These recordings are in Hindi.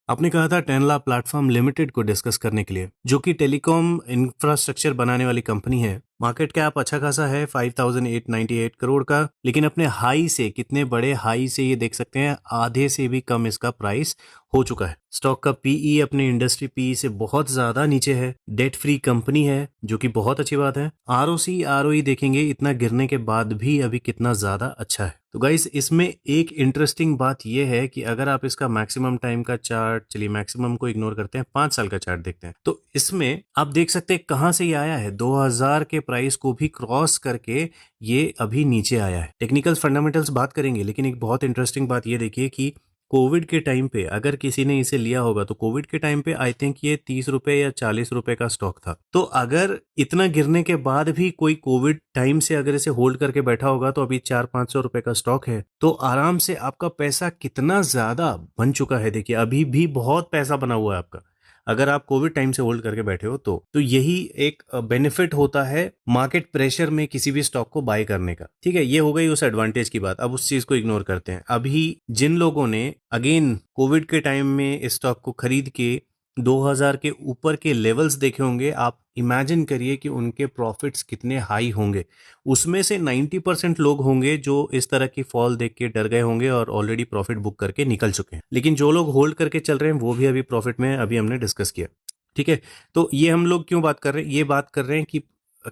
आपने कहा था टेनला प्लेटफॉर्म लिमिटेड को डिस्कस करने के लिए, जो कि टेलीकॉम इंफ्रास्ट्रक्चर बनाने वाली कंपनी है। मार्केट कैप अच्छा खासा है 5898 करोड़ का, लेकिन अपने हाई से, कितने बड़े हाई से ये देख सकते हैं, आधे से भी कम इसका प्राइस हो चुका है। स्टॉक का पीई अपने इंडस्ट्री पीई से बहुत ज्यादा नीचे है। डेट फ्री कंपनी है, जो कि बहुत अच्छी बात है। आरओसी आरओई देखेंगे, इतना गिरने के बाद भी अभी कितना ज्यादा अच्छा है। तो गाइस, इसमें एक इंटरेस्टिंग बात यह है कि अगर आप इसका मैक्सिमम टाइम का चार्ट, चलिए मैक्सिमम को इग्नोर करते हैं, 5 साल का चार्ट देखते हैं, तो इसमें आप देख सकते हैं कहां से ये आया है। 2000 के प्राइस को भी क्रॉस करके ये अभी नीचे आया है। टेक्निकल फंडामेंटल्स बात करेंगे, लेकिन एक बहुत इंटरेस्टिंग बात ये देखिए कि कोविड के टाइम पे अगर किसी ने इसे लिया होगा तो कोविड के टाइम पे आई थिंक ये 30 रुपए या 40 रुपए का स्टॉक था। तो अगर इतना गिरने के बाद भी कोई कोविड टाइम से अगर इसे होल्ड करके बैठा होगा तो अभी 400-500 रुपए का स्टॉक है। तो आराम से आपका पैसा कितना ज्यादा बन चुका है, देखिए अभी भी बहुत पैसा बना हुआ है आपका, अगर आप कोविड टाइम से होल्ड करके बैठे हो तो यही एक बेनिफिट होता है मार्केट प्रेशर में किसी भी स्टॉक को बाय करने का। ठीक है, ये हो गई उस एडवांटेज की बात। अब उस चीज को इग्नोर करते हैं। अभी जिन लोगों ने अगेन कोविड के टाइम में इस स्टॉक को खरीद के 2000 के ऊपर के लेवल्स देखे होंगे, आप इमेजिन करिए कि उनके प्रॉफिट्स कितने हाई होंगे। उसमें से 90% लोग होंगे जो इस तरह की फॉल देख के डर गए होंगे और ऑलरेडी प्रॉफिट बुक करके निकल चुके हैं। लेकिन जो लोग होल्ड करके चल रहे हैं वो भी अभी प्रॉफिट में है, अभी हमने डिस्कस किया। ठीक है, तो ये हम लोग क्यों बात कर रहे हैं? ये बात कर रहे हैं कि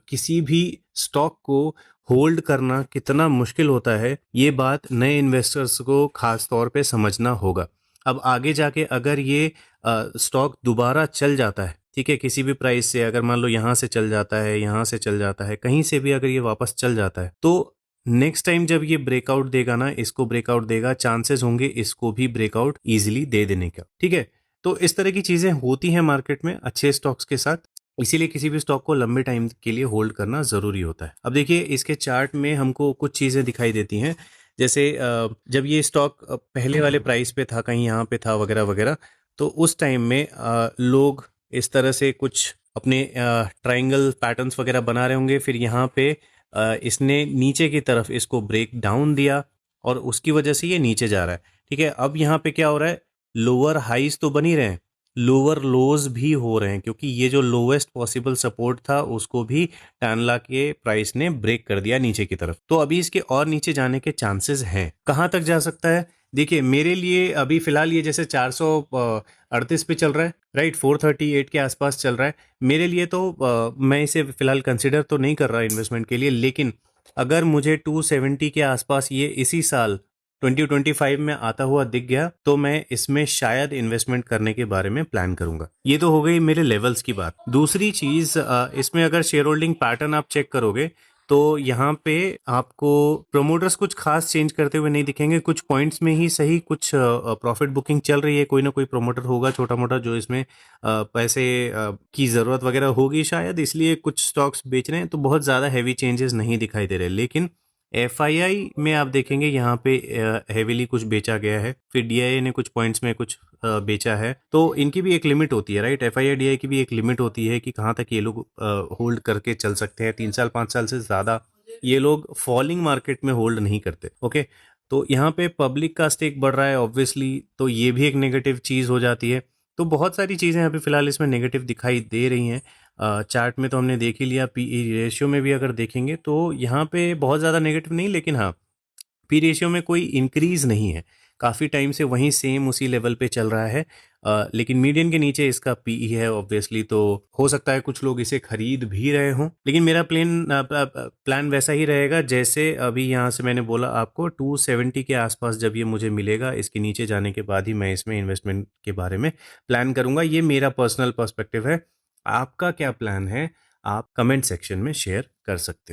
किसी भी स्टॉक को होल्ड करना कितना मुश्किल होता है, ये बात नए इन्वेस्टर्स को खास तौर पे समझना होगा। अब आगे जाके अगर ये स्टॉक दोबारा चल जाता है, ठीक है, किसी भी प्राइस से, अगर मान लो यहाँ से चल जाता है, यहाँ से चल जाता है, कहीं से भी अगर ये वापस चल जाता है, तो नेक्स्ट टाइम जब ये ब्रेकआउट देगा ना, इसको ब्रेकआउट देगा, चांसेस होंगे इसको भी ब्रेकआउट इजीली दे देने का। ठीक है, तो इस तरह की चीजें होती हैं मार्केट में अच्छे स्टॉक्स के साथ, इसीलिए किसी भी स्टॉक को लंबे टाइम के लिए होल्ड करना जरूरी होता है। अब देखिए, इसके चार्ट में हमको कुछ चीजें दिखाई देती हैं, जैसे जब ये स्टॉक पहले वाले प्राइस पे था, कहीं यहाँ पे था वगैरह वगैरह, तो उस टाइम में लोग इस तरह से कुछ अपने ट्रायंगल पैटर्न्स वगैरह बना रहे होंगे। फिर यहाँ पे इसने नीचे की तरफ इसको ब्रेक डाउन दिया और उसकी वजह से ये नीचे जा रहा है। ठीक है, अब यहाँ पे क्या हो रहा है, लोअर हाइज तो बन ही रहे हैं, लोअर लोज भी हो रहे हैं, क्योंकि ये जो लोवेस्ट पॉसिबल सपोर्ट था उसको भी टेनला के प्राइस ने ब्रेक कर दिया नीचे की तरफ। तो अभी इसके और नीचे जाने के चांसेस हैं। कहां तक जा सकता है? देखिए, मेरे लिए अभी फिलहाल ये जैसे 438 पे चल रहा है, राइट, 438 के आसपास चल रहा है। मेरे लिए तो मैं इसे फिलहाल कंसिडर तो नहीं कर रहा इन्वेस्टमेंट के लिए, लेकिन अगर मुझे 270 के आसपास ये इसी साल 2025 में आता हुआ दिख गया तो मैं इसमें शायद इन्वेस्टमेंट करने के बारे में प्लान करूंगा। ये तो हो गई मेरे लेवल्स की बात। दूसरी चीज, इसमें अगर शेयर होल्डिंग पैटर्न आप चेक करोगे तो यहाँ पे आपको प्रमोटर्स कुछ खास चेंज करते हुए नहीं दिखेंगे। कुछ पॉइंट्स में ही सही कुछ प्रॉफिट बुकिंग चल रही है, कोई ना कोई प्रमोटर होगा छोटा मोटा जो इसमें पैसे की ज़रूरत वगैरह होगी शायद, इसलिए कुछ स्टॉक्स बेच रहे हैं। तो बहुत ज़्यादा हैवी चेंजेस नहीं दिखाई दे रहे, लेकिन एफआईआई में आप देखेंगे यहाँ पे हेवीली कुछ बेचा गया है। फिर डीआईए ने कुछ पॉइंट्स में कुछ बेचा है। तो इनकी भी एक लिमिट होती है, राइट, एफआईआई डीआईए की भी एक लिमिट होती है कि कहाँ तक ये लोग होल्ड करके चल सकते हैं। 3 साल 5 साल से ज़्यादा ये लोग फॉलिंग मार्केट में होल्ड नहीं करते। ओके, तो यहाँ पे पब्लिक का स्टेक बढ़ रहा है ऑब्वियसली, तो ये भी एक नेगेटिव चीज़ हो जाती है। तो बहुत सारी चीज़ें अभी फिलहाल इसमें नेगेटिव दिखाई दे रही हैं। चार्ट में तो हमने देख ही लिया, पीई रेशियो में भी अगर देखेंगे तो यहाँ पे बहुत ज़्यादा नेगेटिव नहीं, लेकिन हाँ, पी रेशियो में कोई इंक्रीज नहीं है, काफ़ी टाइम से वहीं सेम उसी लेवल पे चल रहा है। लेकिन मीडियन के नीचे इसका पीई है ऑब्वियसली, तो हो सकता है कुछ लोग इसे खरीद भी रहे हों, लेकिन मेरा प्लान वैसा ही रहेगा जैसे अभी यहाँ से मैंने बोला आपको। 270 के आसपास जब ये मुझे मिलेगा, इसके नीचे जाने के बाद ही मैं इसमें इन्वेस्टमेंट के बारे में प्लान करूंगा। ये मेरा पर्सनल पर्सपेक्टिव है। आपका क्या प्लान है, आप कमेंट सेक्शन में शेयर कर सकते हो।